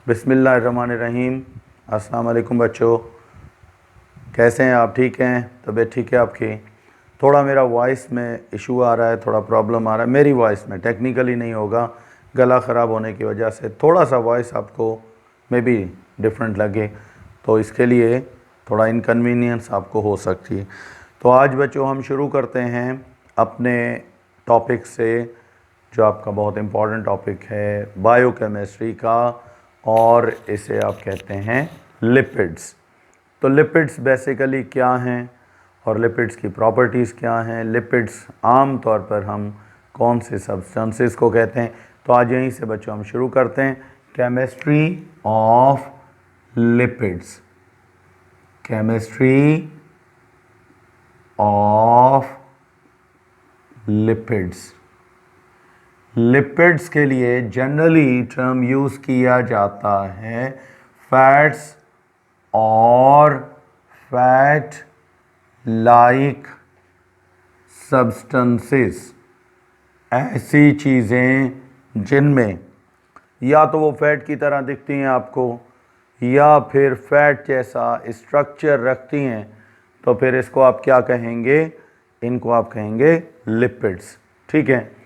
बिस्मिल्लाहिर्रहमानिर्रहीम। अस्सलाम वालेकुम बच्चों, कैसे हैं आप? ठीक हैं? तबीयत ठीक है आपकी? थोड़ा मेरा वॉइस में इशू आ रहा है, थोड़ा प्रॉब्लम आ रहा है मेरी वॉइस में। टेक्निकली नहीं होगा, गला ख़राब होने की वजह से थोड़ा सा वॉइस आपको मे बी डिफरेंट लगे, तो इसके लिए थोड़ा इनकन्वीनियंस आपको हो सकती है। तो आज बच्चों हम शुरू करते हैं अपने टॉपिक से, जो आपका बहुत इम्पॉर्टेंट टॉपिक है बायोकेमिस्ट्री का, और इसे आप कहते हैं लिपिड्स। तो लिपिड्स बेसिकली क्या हैं और लिपिड्स की प्रॉपर्टीज़ क्या हैं, लिपिड्स आम तौर पर हम कौन से सब्सटेंसेस को कहते हैं। तो आज यहीं से बच्चों हम शुरू करते हैं, chemistry of lipids. Chemistry of lipids. Lipids के लिए जनरली टर्म यूज़ किया जाता है फैट्स और फैट लाइक सब्सटेंसेस। ऐसी चीज़ें जिनमें या तो वो फैट की तरह दिखती हैं आपको, या फिर फैट जैसा स्ट्रक्चर रखती हैं, तो फिर इसको आप क्या कहेंगे? इनको आप कहेंगे लिपिड्स। ठीक है।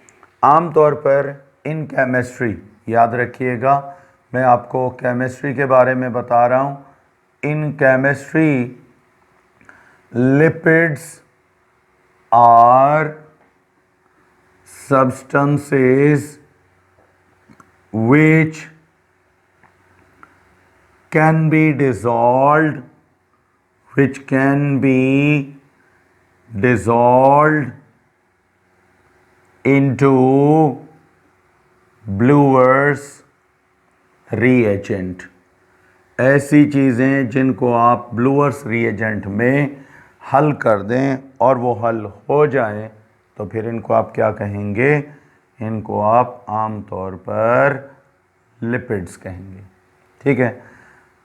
आमतौर पर इन केमिस्ट्री, याद रखिएगा मैं आपको केमिस्ट्री के बारे में बता रहा हूँ, in chemistry lipids are substances which can be dissolved, into Blower's reagent। ऐसी चीज़ें जिनको आप ब्लूअर्स रिएजेंट में हल कर दें और वो हल हो जाए, तो फिर इनको आप क्या कहेंगे? इनको आप आम तौर पर लिपिड्स कहेंगे। ठीक है।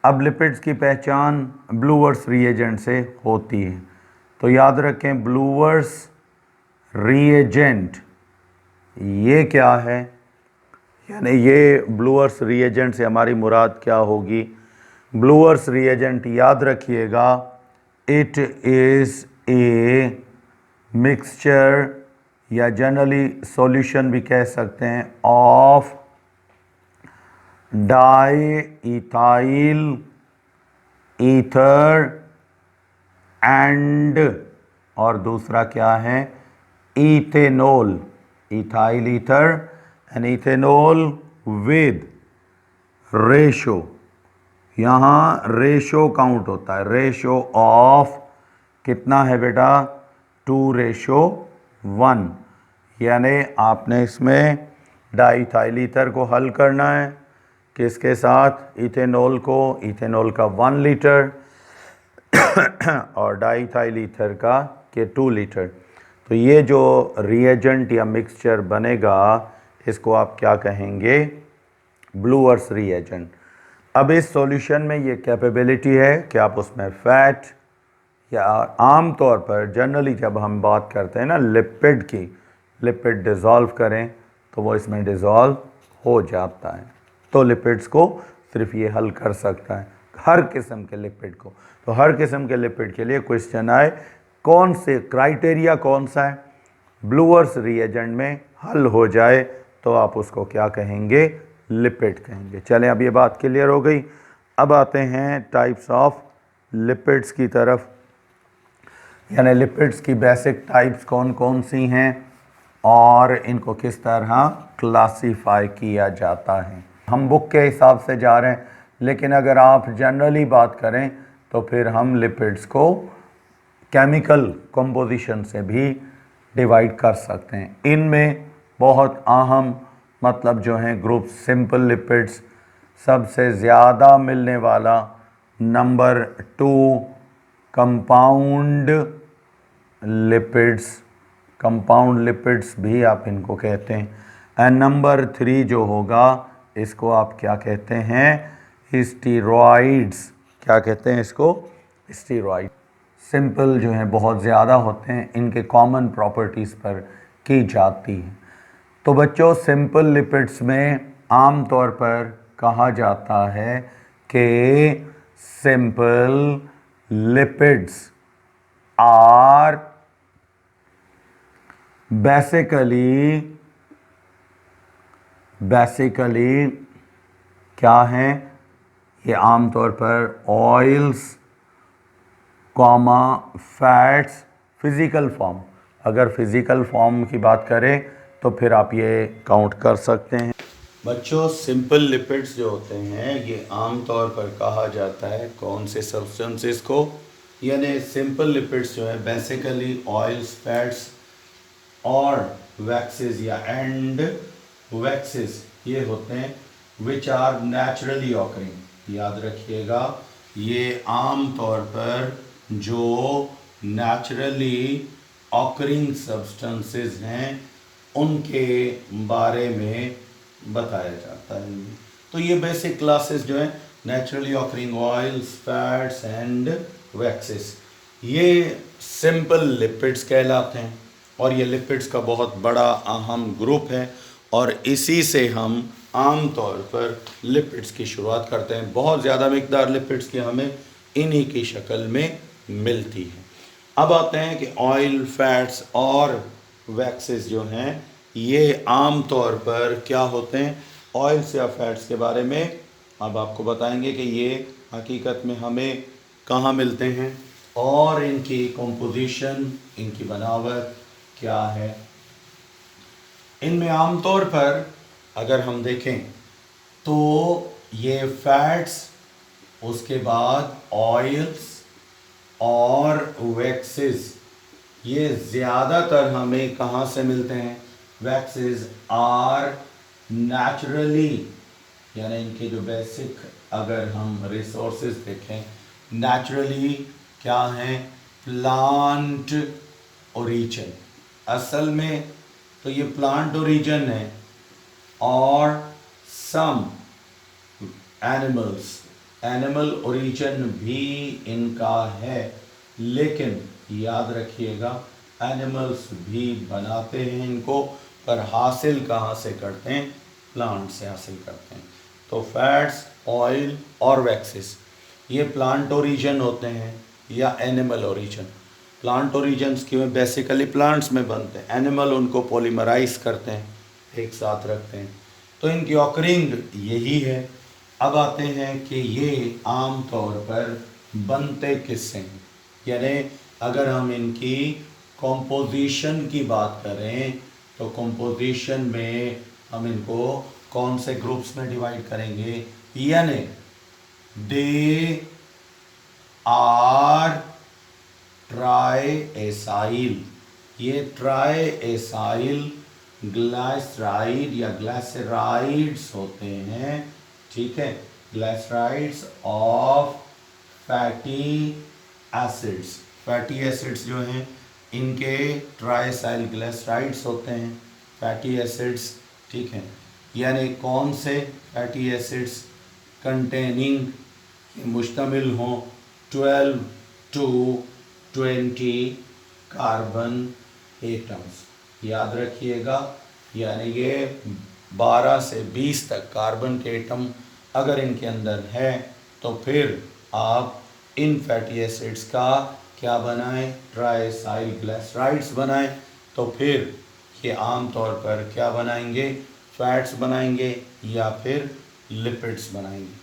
अब लिपिड्स की पहचान ब्लूअर्स रिएजेंट से होती है, तो याद रखें ब्लूअर्स रिएजेंट ये क्या है, यानी ये ब्लूअर्स रिएजेंट से हमारी मुराद क्या होगी? ब्लूअर्स रिएजेंट याद रखिएगा, इट इज़ ए मिक्सचर या जनरली सॉल्यूशन भी कह सकते हैं of di ethyl ether and, और दूसरा क्या है? Ethanol. Ethyl ether and ethanol with ratio. यहाँ रेशो काउंट होता है, रेशो ऑफ कितना है बेटा? 2:1। यानी आपने इसमें डाईइथाइल ईथर को हल करना है, किसके साथ? इथेनॉल को। इथेनॉल का 1 लीटर और डाईइथाइल ईथर का 2 लीटर। तो ये जो रिएजेंट या मिक्सचर बनेगा, इसको आप क्या कहेंगे? ब्लूअर्स रिएजेंट। अब इस सॉल्यूशन में ये कैपेबिलिटी है कि आप उसमें फैट, या आम तौर पर जनरली जब हम बात करते हैं ना लिपिड की, लिपिड डिज़ोल्व करें तो वो इसमें डिज़ोल्व हो जाता है। तो लिपिड्स को सिर्फ ये हल कर सकता है, हर किस्म के लिपिड को। तो हर किस्म के लिपिड के लिए क्वेश्चन आए, कौन से क्राइटेरिया कौन सा है? ब्लूअर्स रिएजेंट में हल हो जाए तो आप उसको क्या कहेंगे? लिपिड कहेंगे। चलें, अब ये बात क्लियर हो गई। अब आते हैं टाइप्स ऑफ लिपिड्स की तरफ, यानी लिपिड्स की बेसिक टाइप्स कौन कौन सी हैं और इनको किस तरह क्लासीफाई किया जाता है। हम बुक के हिसाब से जा रहे हैं, लेकिन अगर आप जनरली बात करें तो फिर हम लिपिड्स को केमिकल कंपोजिशन से भी डिवाइड कर सकते हैं। इनमें बहुत अहम मतलब जो हैं ग्रुप सिंपल लिपिड्स, सबसे ज़्यादा मिलने वाला number 2 compound lipids. Compound lipids भी आप इनको कहते हैं। एंड नंबर 3 जो होगा, इसको आप क्या कहते हैं? स्टीरॉइड्स। क्या कहते हैं इसको? स्टीरॉइड। सिंपल जो हैं बहुत ज़्यादा होते हैं, इनके कॉमन प्रॉपर्टीज़ पर की जाती है। तो बच्चों सिंपल लिपिड्स में आम तौर पर कहा जाता है कि सिंपल लिपिड्स आर बेसिकली क्या हैं, ये आमतौर पर oils comma fats physical form. अगर फिज़िकल फॉर्म की बात करें तो फिर आप ये काउंट कर सकते हैं। बच्चों, सिंपल लिपिड्स जो होते हैं ये आमतौर पर कहा जाता है कौन से सब्सटेंसेस को, यानी सिंपल लिपिड्स जो है बेसिकली ऑयल्स फैट्स और वैक्सेस या एंड वैक्सेस ये होते हैं विच आर नेचुरली ऑकरिंग। याद रखिएगा, ये आम तौर पर जो नेचुरली ऑकरिंग सब्सटेंसेस हैं उनके बारे में बताया जाता है। तो ये बेसिक क्लासेस जो है naturally occurring oils fats and waxes, ये सिंपल लिपिड्स कहलाते हैं। और ये लिपिड्स का बहुत बड़ा अहम ग्रुप है और इसी से हम आम तौर पर लिपिड्स की शुरुआत करते हैं। बहुत ज़्यादा मिकदार लिपिड्स की हमें इन्हीं की शक्ल में मिलती है। अब आते हैं कि ऑयल फैट्स और वैक्सेस जो हैं ये आम तौर पर क्या होते हैं। ऑयल्स या फैट्स के बारे में अब आपको बताएंगे कि ये हकीकत में हमें कहाँ मिलते हैं और इनकी कंपोजिशन, इनकी बनावट क्या है। इनमें आमतौर पर अगर हम देखें तो ये फैट्स, उसके बाद ऑयल्स और वैक्सेस, ये ज़्यादातर हमें कहाँ से मिलते हैं। वैक्सेस आर नेचुरली, यानी इनके जो बेसिक अगर हम रिसोर्सेज देखें नेचुरली क्या हैं, प्लांट ओरिजिन। असल में तो ये प्लांट ओरिजिन है और सम एनिमल ओरिजिन भी इनका है, लेकिन याद रखिएगा एनिमल्स भी बनाते हैं इनको, पर हासिल कहाँ से करते हैं, प्लांट से हासिल करते हैं। तो फैट्स, ऑयल और वैक्सेस ये प्लांट ओरिजिन होते हैं या एनिमल ओरिजिन। प्लांट ओरिजिन्स की में बेसिकली प्लांट्स में बनते हैं, एनिमल उनको पॉलीमराइज करते हैं, एक साथ रखते हैं। तो इनकी ऑकरिंग यही है। अब आते हैं कि ये आम तौर पर बनते किससे हैं, यानी अगर हम इनकी कॉम्पोजिशन की बात करें तो कॉम्पोजिशन में हम इनको कौन से ग्रुप्स में डिवाइड करेंगे, यानी दे आर ट्राई एसाइल। ये ट्राई एसाइल ग्लाइसराइड या ग्लाइसराइड्स होते हैं, ठीक है, glycerides of fatty acids. Fatty acids जो हैं इनके ट्राइसाइल ग्लाइसराइड्स होते हैं, फैटी एसिड्स, ठीक है। यानी कौन से फैटी एसिड्स कंटेनिंग, मुश्तमिल हों 12 to 20 कार्बन एटम्स। याद रखिएगा, यानी ये 12 से 20 तक कार्बन के एटम अगर इनके अंदर है तो फिर आप इन फैटी एसिड्स का क्या बनाएं, ट्राइसाइल ग्लाइसराइड्स बनाएं। तो फिर ये आम तौर पर क्या बनाएंगे, फैट्स बनाएंगे या फिर लिपिड्स बनाएंगे।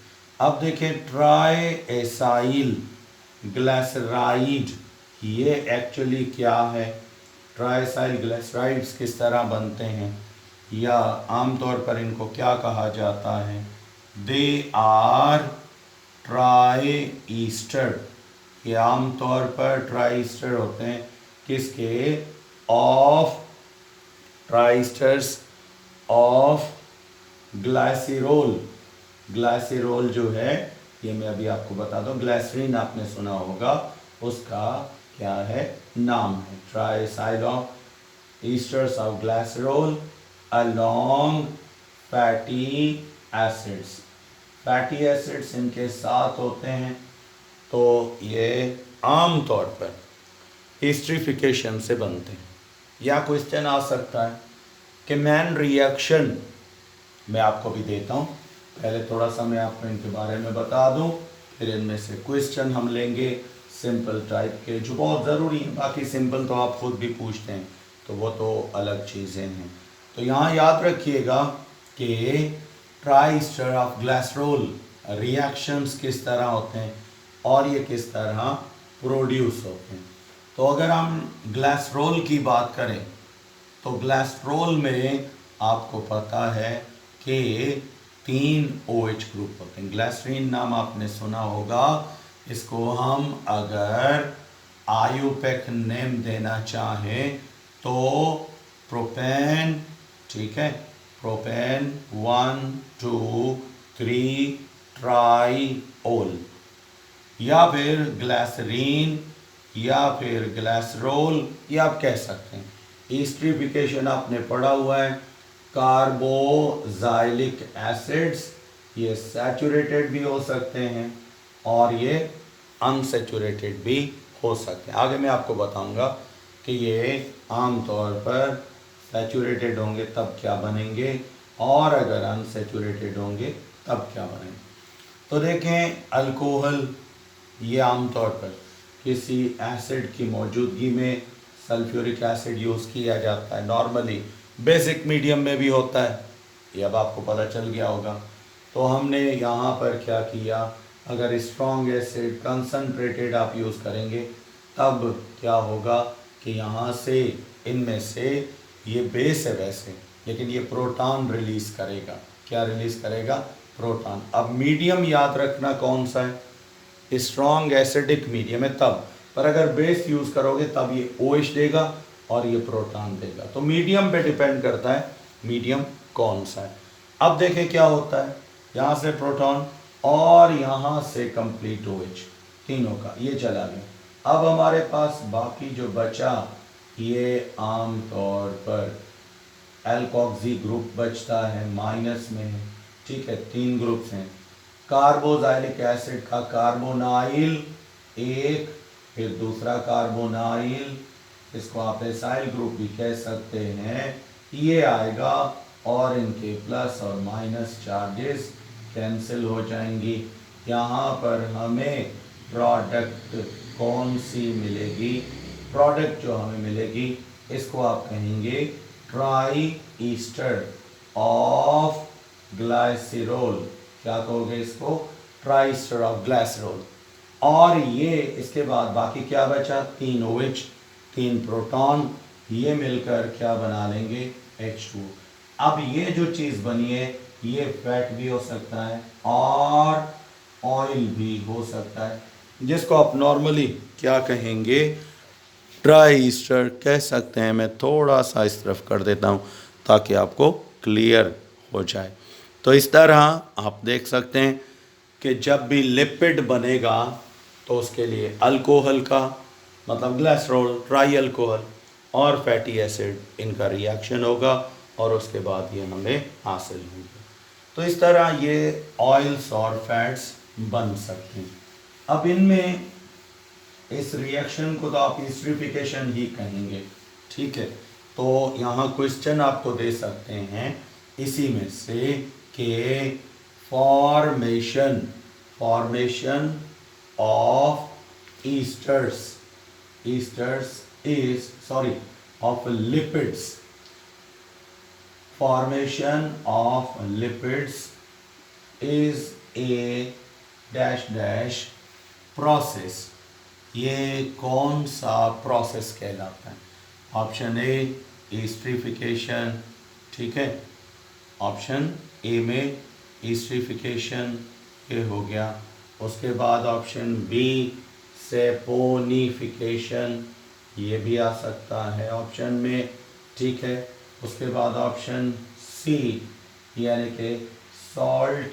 अब देखें ट्राई एसाइल ग्लाइसराइड ये एक्चुअली क्या है, ट्राइसाइल ग्लाइसराइड्स किस तरह बनते हैं या आमतौर पर इनको क्या कहा जाता है, दे आर ट्राई ईस्टर। ये आमतौर पर ट्राई ईस्टर होते हैं किसके, ऑफ ट्राइस्टर्स ऑफ ग्लाइसिरोल। ग्लाइसिरोल जो है ये मैं अभी आपको बता दूं, ग्लाइसरीन आपने सुना होगा, उसका क्या है, नाम है triacyl of esters of glycerol along fatty acids. Fatty acids इनके साथ होते हैं। तो ये आम तौर पर हिस्ट्रीफिकेशन से बनते हैं। या क्वेश्चन आ सकता है कि मैन रिएक्शन मैं आपको भी देता हूँ पहले थोड़ा सा मैं आपको इनके बारे में बता दूं, फिर इनमें से क्वेश्चन हम लेंगे सिंपल टाइप के जो बहुत ज़रूरी हैं। बाकी सिंपल तो आप खुद भी पूछते हैं तो वो तो अलग चीज़ें हैं। तो यहाँ याद रखिएगा कि ट्राइस्टर ऑफ ग्लिसरॉल रिएक्शंस किस तरह होते हैं और ये किस तरह प्रोड्यूस होते हैं। तो अगर हम ग्लिसरॉल की बात करें तो ग्लिसरॉल में आपको पता है कि 3 OH ग्रुप होते हैं। ग्लिसरीन नाम आपने सुना होगा। इसको हम अगर आयुपेक नेम देना चाहें तो प्रोपेन, ठीक है, प्रोपेन 1 2 3 ट्राईओल, या फिर ग्लिसरीन या फिर ग्लिसरॉल, या आप कह सकते हैं। एस्टरिफिकेशन आपने पढ़ा हुआ है। कार्बोजाइलिक एसिड्स ये सैचुरेटेड भी हो सकते हैं और ये अनसैचुरेटेड भी हो सकते हैं। आगे मैं आपको बताऊंगा कि ये आमतौर पर सैचुरेटेड होंगे तब क्या बनेंगे और अगर अनसैचुरेटेड होंगे तब क्या बनेंगे। तो देखें, अल्कोहल ये आमतौर पर किसी एसिड की मौजूदगी में सल्फ्यूरिक एसिड यूज़ किया जाता है। नॉर्मली बेसिक मीडियम में भी होता है, ये अब आपको पता चल गया होगा। तो हमने यहाँ पर क्या किया, अगर स्ट्रॉन्ग एसिड कंसनट्रेटेड आप यूज़ करेंगे तब क्या होगा कि यहाँ से इनमें से ये बेस है वैसे, लेकिन ये प्रोटॉन रिलीज़ करेगा। क्या रिलीज़ करेगा? प्रोटॉन। अब मीडियम याद रखना कौन सा है, स्ट्रॉन्ग एसिडिक मीडियम है तब, पर अगर बेस यूज़ करोगे तब ये OH देगा और ये प्रोटॉन देगा। तो मीडियम पे डिपेंड करता है मीडियम कौन सा है। अब देखें क्या होता है, यहाँ से प्रोटॉन और यहाँ से कंप्लीट OH, तीनों का ये चला गया। अब हमारे पास बाकी जो बचा ये आम तौर पर एल्कोक्सी ग्रुप बचता है, माइनस में है, ठीक है। 3 ग्रुप्स हैं। कार्बोजाइलिक एसिड का कार्बोनाइल एक, फिर दूसरा कार्बोनाइल, इसको आप एसाइल ग्रुप भी कह सकते हैं, ये आएगा और इनके प्लस और माइनस चार्जेस कैंसिल हो जाएंगी। यहाँ पर हमें प्रोडक्ट कौन सी मिलेगी? प्रोडक्ट जो हमें मिलेगी इसको आप कहेंगे ट्राई ईस्टर ऑफ ग्लाइसरॉल। क्या कहोगे इसको? ट्राइस्टर ऑफ ग्लिसरॉल। और ये इसके बाद बाकी क्या बचा? 3 OH 3 प्रोटॉन, ये मिलकर क्या बना लेंगे? H2। अब ये जो चीज़ बनी है ये फैट भी हो सकता है और ऑयल भी हो सकता है, जिसको आप नॉर्मली क्या कहेंगे? ट्राई ईस्टर कह सकते हैं। मैं थोड़ा सा इस तरफ कर देता हूँ ताकि आपको क्लियर हो जाए। तो इस तरह आप देख सकते हैं कि जब भी लिपिड बनेगा तो उसके लिए अल्कोहल का मतलब ग्लिसरॉल, ट्राई अल्कोहल और फैटी एसिड इनका रिएक्शन होगा और उसके बाद ये हमें हासिल होंगे। तो इस तरह ये ऑयल्स और फैट्स बन सकते हैं। अब इनमें इस रिएक्शन को तो आप एस्टरिफिकेशन ही कहेंगे, ठीक है। तो यहाँ क्वेश्चन आपको दे सकते हैं इसी में से कि formation of esters is of lipids, formation of lipids is a dash dash process. ये कौन सा प्रोसेस कहलाता है? ऑप्शन ए एस्टरिफिकेशन, ठीक है। ऑप्शन ए में एस्टरिफिकेशन ये हो गया। उसके बाद ऑप्शन बी सेपोनिफिकेशन, ये भी आ सकता है ऑप्शन में, ठीक है। उसके बाद ऑप्शन सी यानी कि सॉल्ट,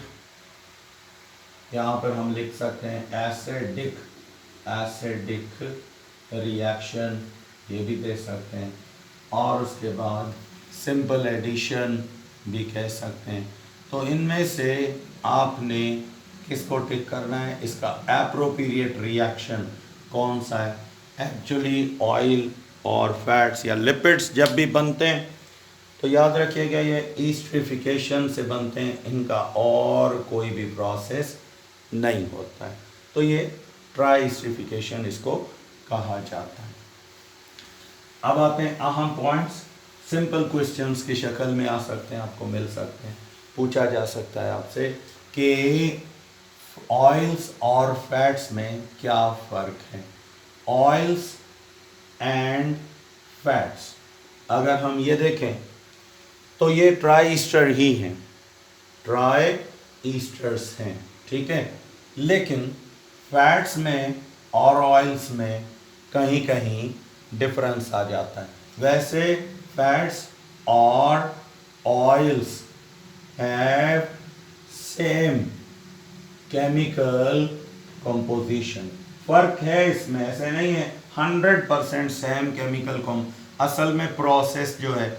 यहाँ पर हम लिख सकते हैं एसिडिक रिएक्शन, ये भी दे सकते हैं। और उसके बाद सिंपल एडिशन भी कह सकते हैं। तो इनमें से आपने किसको टिक करना है? इसका एप्रोप्रिएट रिएक्शन कौन सा है? एक्चुअली ऑयल और फैट्स या लिपिड्स जब भी बनते हैं तो याद रखिएगा ये ईस्टरिफिकेशन से बनते हैं, इनका और कोई भी प्रोसेस नहीं होता है। तो ये ट्राईस्टरिफिकेशन इसको कहा जाता है। अब आते हैं अहम पॉइंट्स, सिंपल क्वेश्चंस की शक्ल में आ सकते हैं, आपको मिल सकते हैं, पूछा जा सकता है आपसे कि ऑयल्स और फैट्स में क्या फ़र्क है। ऑयल्स एंड फैट्स अगर हम ये देखें तो ये ट्राई ईस्टर ही हैं, ट्राई ईस्टर्स हैं, ठीक है। लेकिन फैट्स में और ऑयल्स में कहीं कहीं डिफरेंस आ जाता है। वैसे फैट्स और oils have same chemical composition. फर्क है इसमें, ऐसे नहीं है 100% सेम केमिकल असल में प्रोसेस जो है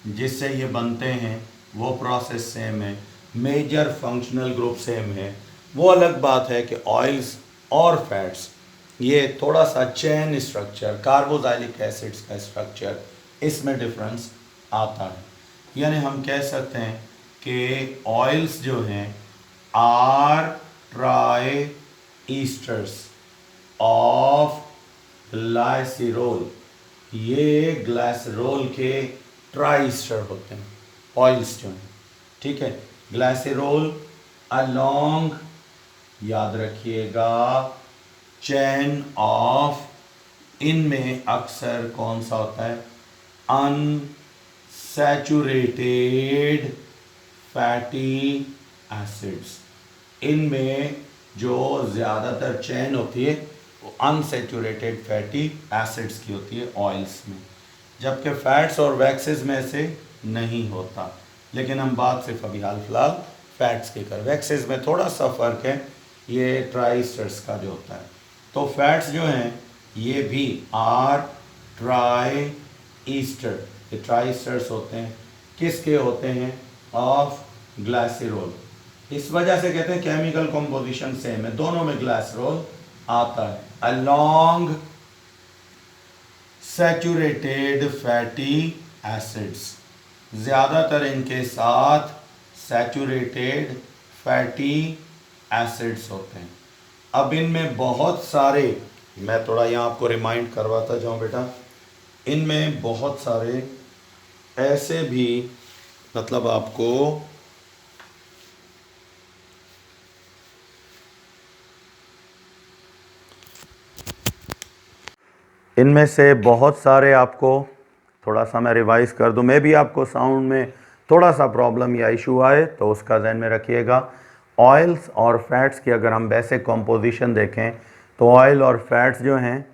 जिससे ये बनते हैं वो प्रोसेस सेम है, मेजर फंक्शनल ग्रुप सेम है। वो अलग बात है कि ऑयल्स और फैट्स ये थोड़ा सा चेन स्ट्रक्चर, कार्बोजाइलिक एसिड्स का स्ट्रक्चर, इसमें डिफरेंस आता है। यानी हम कह सकते हैं कि ऑयल्स जो हैं are triesters of glycerol, ये ग्लाइसरॉल के ट्राई ईस्टर होते हैं ऑयल्स जो हैं, ठीक है। ग्लाइसरॉल अलोंग, याद रखिएगा, चेन ऑफ, इनमें अक्सर कौन सा होता है, अनसैचुरेटेड फैटी एसिड्स। इनमें जो ज़्यादातर चेन होती है वो अनसैचुरेटेड फैटी एसिड्स की होती है ऑयल्स में, जबकि फैट्स और वैक्सेस में से नहीं होता। लेकिन हम बात सिर्फ अभी हाल फिलहाल फैट्स की कर, वैक्सेस में थोड़ा सा फ़र्क है, ये ट्राईस्टर्स का जो होता है। तो फैट्स जो हैं ये भी आर ट्राई ईस्टर, ये ट्राईस्टर्स होते हैं, किसके होते हैं, ऑफ ग्लाइसरॉल। इस वजह से कहते हैं केमिकल कंपोजिशन सेम है, दोनों में ग्लाइसरॉल आता है, अलोंग सैचुरेटेड फैटी एसिड्स, ज़्यादातर इनके साथ सैचुरेटेड फैटी एसिड्स होते हैं। अब इनमें बहुत सारे, मैं थोड़ा यहाँ आपको रिमाइंड करवाता जाऊँ बेटा, इनमें बहुत सारे ऐसे भी, मतलब आपको इनमें से बहुत सारे, आपको थोड़ा सा मैं रिवाइज कर दूं, मैं भी आपको साउंड में थोड़ा सा प्रॉब्लम या इशू आए तो उसका ध्यान में रखिएगा। ऑयल्स और फैट्स की अगर हम वैसे कंपोजिशन देखें तो ऑयल और फैट्स जो हैं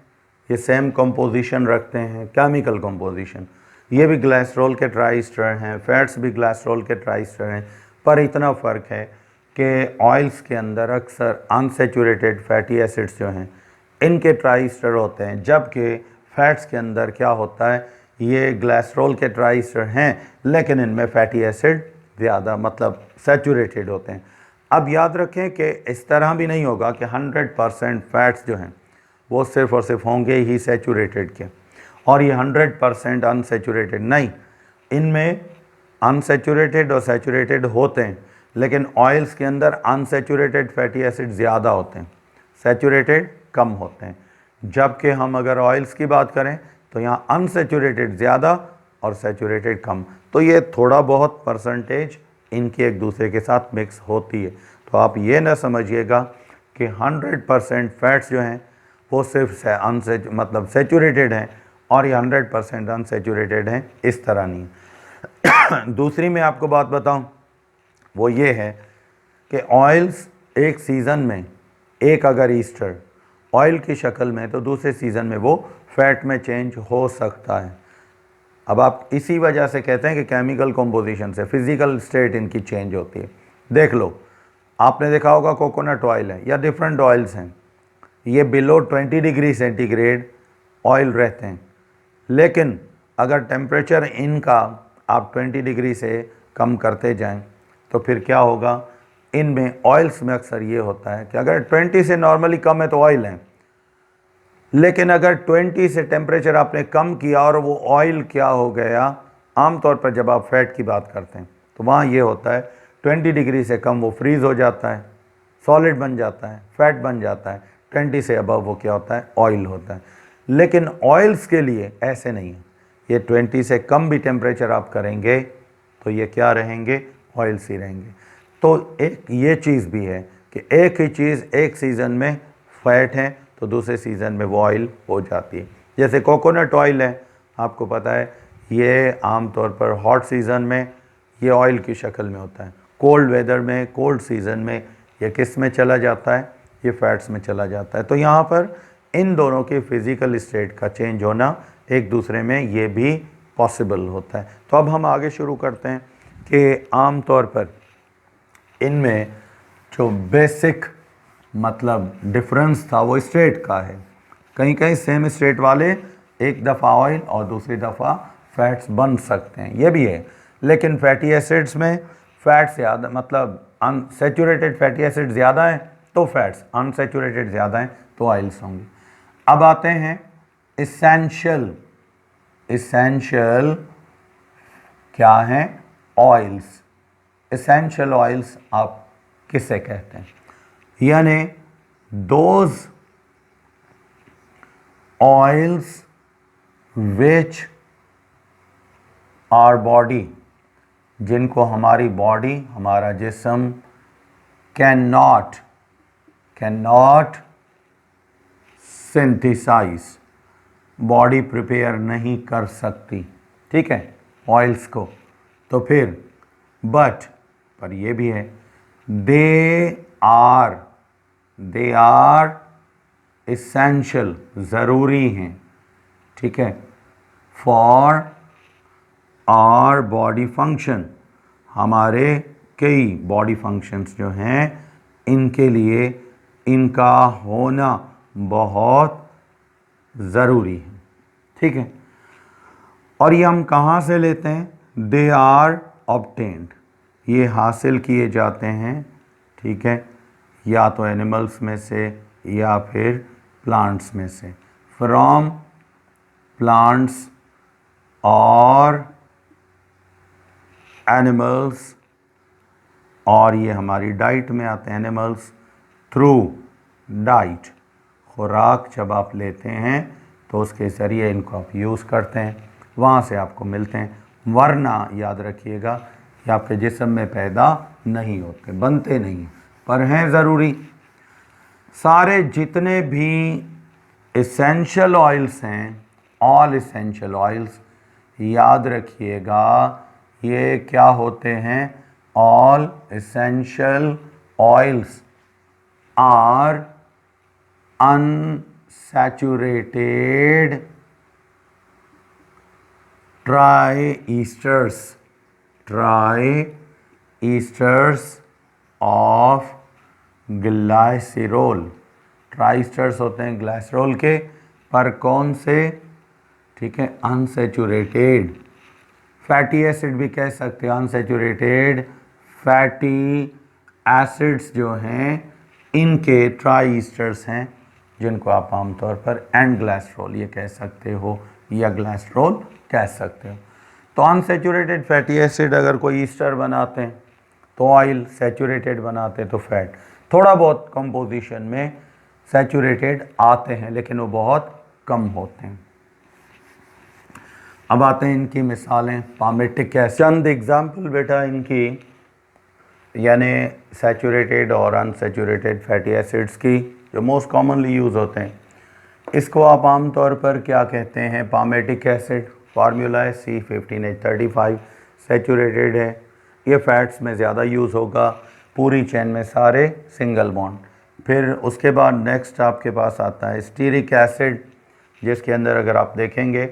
ये सेम कंपोजिशन रखते हैं, केमिकल कंपोजिशन। ये भी ग्लाइसरॉल के ट्राईस्टर हैं, फैट्स भी ग्लाइसरॉल के ट्राईस्टर हैं, पर इतना फ़र्क है कि ऑयल्स के अंदर अक्सर अनसैचुरेटेड फैटी एसिड्स जो हैं इनके ट्राईस्टर होते हैं, जबकि फैट्स के अंदर क्या होता है, ये ग्लाइसरॉल के ट्राईस्टर हैं लेकिन इनमें फैटी एसिड ज़्यादा, मतलब सैचुरेटेड होते हैं। अब याद रखें कि इस तरह भी नहीं होगा कि 100% फैट्स जो हैं वो सिर्फ़ और सिर्फ होंगे ही सैचुरेटेड के, और ये 100% अनसैचुरेटेड नहीं। इनमें अनसैचुरेटेड और सैचुरेटेड होते हैं, लेकिन ऑयल्स के अंदर अनसैचुरेटेड फैटी एसिड ज़्यादा होते हैं, सैचुरेटेड कम होते हैं। जबकि हम अगर ऑयल्स की बात करें तो यहाँ अनसैचुरेटेड ज़्यादा और सैचुरेटेड कम, तो ये थोड़ा बहुत परसेंटेज इनकी एक दूसरे के साथ मिक्स होती है। तो आप ये ना समझिएगा कि 100% फैट्स जो हैं वो सिर्फ मतलब सैचुरेटेड हैं और ये 100% अनसैचुरेटेड हैं, इस तरह नहीं। दूसरी मैं आपको बात बताऊं, वो ये है कि ऑयल्स एक सीज़न में, एक अगर ईस्टर ऑयल की शक्ल में, तो दूसरे सीज़न में वो फैट में चेंज हो सकता है। अब आप इसी वजह से कहते हैं कि केमिकल कंपोजिशन से फिज़िकल स्टेट इनकी चेंज होती है। देख लो, आपने देखा होगा कोकोनट ऑयल है या डिफरेंट ऑयल्स हैं, ये बिलो 20 डिग्री सेंटीग्रेड ऑयल रहते हैं, लेकिन अगर टेम्परेचर इनका आप 20 डिग्री से कम करते जाएं तो फिर क्या होगा, इनमें ऑयल्स में अक्सर ये होता है कि अगर 20 से नॉर्मली कम है तो ऑयल है, लेकिन अगर 20 से टेम्परेचर आपने कम किया और वो ऑयल क्या हो गया, आमतौर पर जब आप फैट की बात करते हैं तो वहाँ ये होता है 20 डिग्री से कम वो फ्रीज़ हो जाता है, सॉलिड बन जाता है, फैट बन जाता है। 20 से अबव वो क्या होता है, ऑयल होता है। लेकिन ऑयल्स के लिए ऐसे नहीं है, ये 20 से कम भी टेम्परेचर आप करेंगे तो ये क्या रहेंगे, ऑयल्स ही रहेंगे। तो एक ये चीज़ भी है कि एक ही चीज़ एक सीज़न में फैट है तो दूसरे सीज़न में वो ऑयल हो जाती है। जैसे कोकोनट ऑयल है, आपको पता है ये आमतौर पर हॉट सीज़न में ये ऑयल की शक्ल में होता है, कोल्ड वेदर में, कोल्ड सीज़न में ये किस में चला जाता है, ये फैट्स में चला जाता है। तो यहाँ पर इन दोनों के फिज़िकल स्टेट का चेंज होना एक दूसरे में ये भी पॉसिबल होता है। तो अब हम आगे शुरू करते हैं कि आम तौर पर इनमें जो बेसिक मतलब डिफरेंस था वो स्टेट का है। कहीं कहीं सेम स्टेट वाले एक दफ़ा ऑयल और दूसरी दफ़ा फैट्स बन सकते हैं, ये भी है। लेकिन फैटी एसिड्स में फैट्स ज़्यादा मतलब अनसैचुरेटेड फैटी एसिड ज़्यादा हैं तो फैट्स, अनसैचुरेटेड ज़्यादा हैं तो ऑयल्स होंगे। अब आते हैं इसेंशियल। इसेंशियल क्या हैं, ऑयल्स। इसेंशियल ऑयल्स आप किसे कहते हैं, यानी those oils which are body, जिनको हमारी बॉडी, हमारा जिस्म cannot synthesise, body prepare नहीं कर सकती, ठीक है, ऑयल्स को। तो फिर पर ये भी है, दे आर इसेंशियल, ज़रूरी हैं, ठीक है, फॉर आर बॉडी फंक्शन, हमारे कई बॉडी फंक्शंस जो हैं इनके लिए इनका होना बहुत ज़रूरी है, ठीक है। और ये हम कहाँ से लेते हैं, दे आर ऑब्टेन्ड, ये हासिल किए जाते हैं, ठीक है, या तो एनिमल्स में से या फिर प्लांट्स में से, फ्रॉम प्लांट्स और एनिमल्स, और ये हमारी डाइट में आते हैं एनिमल्स, थ्रू डाइट, खुराक जब आप लेते हैं तो उसके ज़रिए इनको आप यूज़ करते हैं, वहाँ से आपको मिलते हैं, वरना याद रखिएगा कि आपके जिस्म में पैदा नहीं होते, बनते नहीं, पर हैं ज़रूरी। सारे जितने भी एसेंशियल ऑयल्स हैं, ऑल एसेंशियल ऑयल्स, याद रखिएगा ये क्या होते हैं, all essential oils are unsaturated triesters of glycerol. Triesters होते हैं ग्लाइसरॉल के, पर कौन से, ठीक है, अनसैचुरेटेड। फैटी एसिड भी कह सकते हैं, अनसैचुरेटेड फैटी एसिड्स जो हैं इनके ट्राइस्टर्स हैं, जिनको आप आमतौर पर एंड ग्लाइसरॉल ये कह सकते हो या ग्लाइसरॉल कह सकते हो। तो अनसैचुरेटेड फैटी एसिड अगर कोई ईस्टर बनाते हैं तो ऑयल, सैचुरेटेड बनाते हैं तो फैट, थोड़ा बहुत कंपोजिशन में सैचुरेटेड आते हैं लेकिन वो बहुत कम होते हैं। अब आते हैं इनकी मिसालें, पामेटिक एसिड, चंद एग्जाम्पल बेटा इनकी, यानी सैचुरेटेड और अनसैचुरेटेड फैटी एसिड्स की जो मोस्ट कॉमनली यूज़ होते हैं। इसको आप आमतौर पर क्या कहते हैं, पामेटिक एसिड, फार्मूला है C15H35, सैचुरेटेड है, ये फैट्स में ज़्यादा यूज़ होगा, पूरी चेन में सारे सिंगल बॉन्ड। फिर उसके बाद नेक्स्ट आपके पास आता है स्टीरिक एसिड, जिसके अंदर अगर आप देखेंगे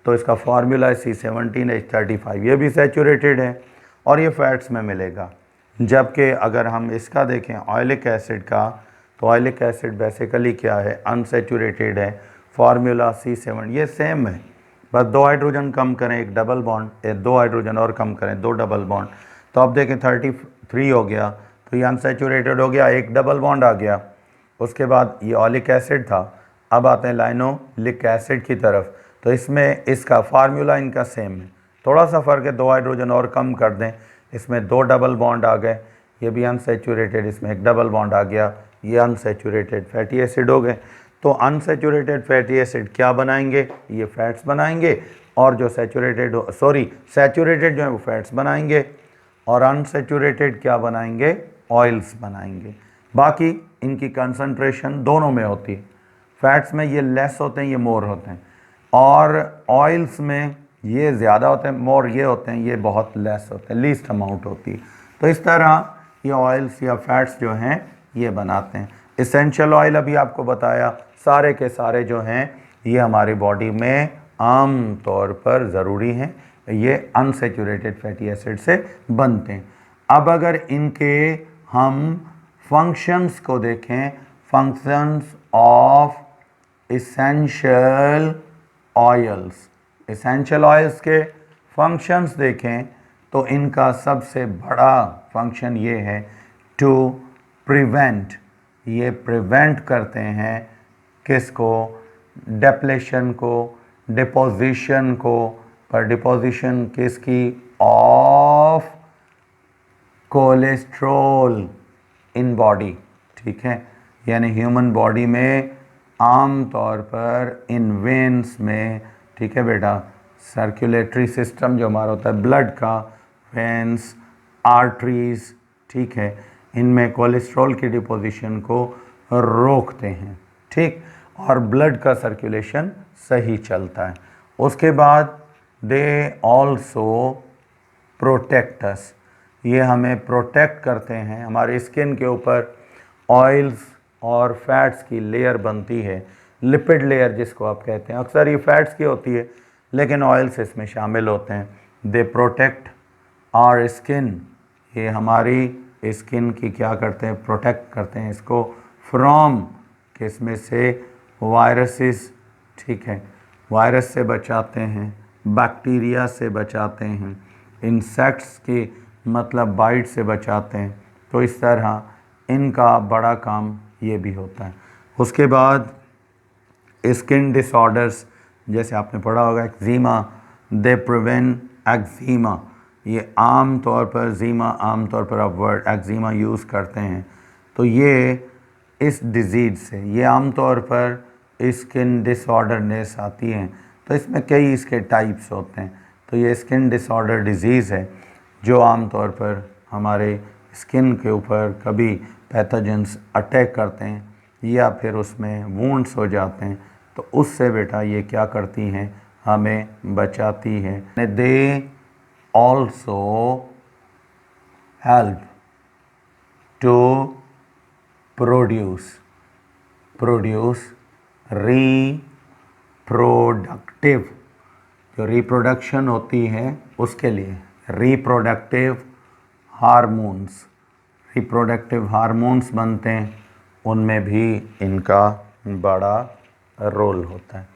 तो इसका फार्मूला है C17H35, ये भी सैचुरेटेड है और ये फैट्स में मिलेगा। जबकि अगर हम इसका देखें ऑयलिक एसिड का, तो ऑयलिक एसिड बेसिकली क्या है, अनसैचुरेटेड है, फार्मूला C7, ये सेम है, बस 2 हाइड्रोजन कम करें, एक डबल बॉन्ड, 2 हाइड्रोजन और कम करें, 2 डबल बॉन्ड, तो आप देखें 33 हो गया, तो ये अनसैचुरेटेड हो गया, एक डबल बॉन्ड आ गया। उसके बाद ये ऑयलिक एसिड था, अब आते हैं लाइनोलिक एसिड की तरफ, तो इसमें इसका फार्मूला इनका सेम है, थोड़ा सा फ़र्क है, 2 हाइड्रोजन और कम कर दें, इसमें 2 डबल बॉन्ड आ गए, ये भी अनसेचुरेटेड, इसमें एक डबल बॉन्ड आ गया, ये अनसेचुरेटेड फैटी एसिड हो गए। तो अनसेचुरेटेड फैटी एसिड क्या बनाएंगे, ये फैट्स बनाएंगे, और जो सेचुरेटेड सेचुरेटेड जो है वो फैट्स बनाएंगे, और अनसेचुरेटेड क्या बनाएंगे, ऑयल्स बनाएंगे। बाकी इनकी कंसंट्रेशन दोनों में होती है, फैट्स में ये लेस होते हैं, ये मोर होते हैं, और ऑयल्स में ये ज़्यादा होते हैं, मोर ये होते हैं, ये बहुत लेस होते हैं, लीस्ट अमाउंट होती है। तो इस तरह ये ऑयल्स या फैट्स जो हैं ये बनाते हैं। इसेंशियल ऑयल अभी आपको बताया, सारे के सारे जो हैं ये हमारी बॉडी में आम तौर पर ज़रूरी हैं, ये अनसेचुरेटेड फैटी एसिड से बनते हैं। अब अगर इनके हम फंक्शंस को देखें, functions of essential oils, essential oils के फंक्शंस देखें तो इनका सबसे बड़ा फंक्शन ये है टू प्रिवेंट, ये प्रिवेंट करते हैं किसको, डेप्लेशन को, डिपोजिशन को, पर डिपोजिशन किसकी, ऑफ कोलेस्ट्रॉल इन बॉडी, ठीक है। यानी ह्यूमन बॉडी में आम तौर पर इन वेन्स में, ठीक है बेटा, सर्कुलेटरी सिस्टम जो हमारा होता है ब्लड का, वेन्स, आर्टरीज, ठीक है, इनमें कोलेस्ट्रॉल की डिपोजिशन को रोकते हैं, ठीक, और ब्लड का सर्कुलेशन सही चलता है। उसके बाद दे ऑल्सो प्रोटेक्ट अस, ये हमें प्रोटेक्ट करते हैं, हमारे स्किन के ऊपर ऑयल्स और फैट्स की लेयर बनती है, लिपिड लेयर जिसको आप कहते हैं, अक्सर ये फैट्स की होती है लेकिन ऑयल्स इसमें शामिल होते हैं। दे प्रोटेक्ट आवर स्किन, ये हमारी स्किन की क्या करते हैं, प्रोटेक्ट करते हैं इसको, फ्रॉम किसमें से, वायरसेस, ठीक है, वायरस से बचाते हैं, बैक्टीरिया से बचाते हैं, इंसेक्ट्स की मतलब बाइट से बचाते हैं। तो इस तरह इनका बड़ा काम ये भी होता है। उसके बाद स्किन डिसऑर्डर्स, जैसे आपने पढ़ा होगा एक्जिमा, दे प्रिवेंट एक्जिमा, ये आम तौर पर जीमा, आम तौर पर आप वर्ड एक्जिमा यूज़ करते हैं, तो ये इस डिज़ीज़ से, ये आम तौर पर स्किन डिसऑर्डरनेस आती हैं, तो इसमें कई इसके टाइप्स होते हैं। तो ये स्किन डिसऑर्डर डिज़ीज़ है जो आम तौर पर हमारे स्किन के ऊपर कभी पैथोजेंस अटैक करते हैं या फिर उसमें वुंड्स हो जाते हैं, तो उससे बेटा ये क्या करती हैं, हमें बचाती हैं। They also help to produce reproductive, जो रिप्रोडक्शन होती है उसके लिए रिप्रोडक्टिव हार्मोन्स, रिप्रोडक्टिव हार्मोन्स बनते हैं, उनमें भी इनका बड़ा रोल होता है।